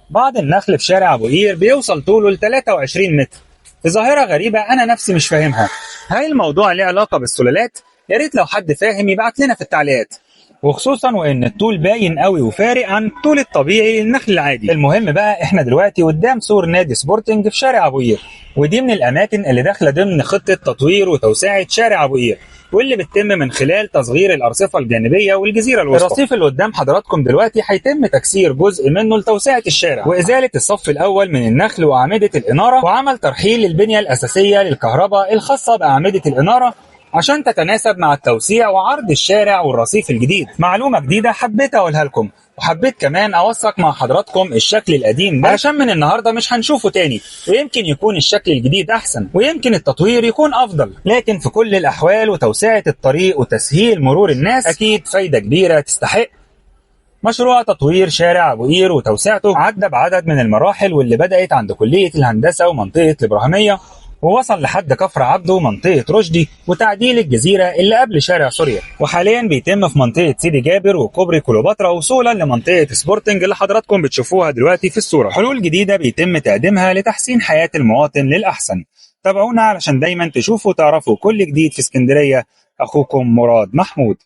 بعض النخل في شارع أبو قير بيوصل طوله ل 23 متر، في ظاهرة غريبة أنا نفسي مش فاهمها. هل الموضوع ليه علاقة بالسلالات؟ يا ريت لو حد فاهم يبعت لنا في التعليقات، وخصوصا وان الطول باين قوي وفارق عن الطول الطبيعي للنخل العادي. المهم بقى احنا دلوقتي قدام سور نادي سبورتنج في شارع ابو قير، ودي من الاماكن اللي داخله ضمن خطه تطوير وتوسعه شارع ابو قير، واللي بتتم من خلال تصغير الارصفه الجانبيه والجزيره الوسطى. الرصيف اللي قدام حضراتكم دلوقتي هيتم تكسير جزء منه لتوسعه الشارع وازاله الصف الاول من النخل واعمده الاناره، وعمل ترحيل للبنيه الاساسيه للكهرباء الخاصه باعمده الاناره عشان تتناسب مع التوسيع وعرض الشارع والرصيف الجديد. معلومة جديدة حبيت أقولها لكم، وحبيت كمان أوثق مع حضراتكم الشكل القديم ده علشان من النهاردة مش هنشوفه تاني، ويمكن يكون الشكل الجديد أحسن، ويمكن التطوير يكون أفضل، لكن في كل الأحوال وتوسعة الطريق وتسهيل مرور الناس أكيد فايدة كبيرة تستحق. مشروع تطوير شارع أبو قير وتوسعته عدى بعدد من المراحل، واللي بدأت عند كلية الهندسة ومنطقة الإبراهيمية، ووصل لحد كفر عبده ومنطقة رشدي وتعديل الجزيرة اللي قبل شارع سوريا، وحاليا بيتم في منطقة سيدي جابر وكوبري كليوباترا وصولا لمنطقة سبورتنج اللي حضراتكم بتشوفوها دلوقتي في الصورة. حلول جديدة بيتم تقديمها لتحسين حياة المواطن للأحسن. تابعونا علشان دايما تشوفوا وتعرفوا كل جديد في اسكندرية. أخوكم مراد محمود.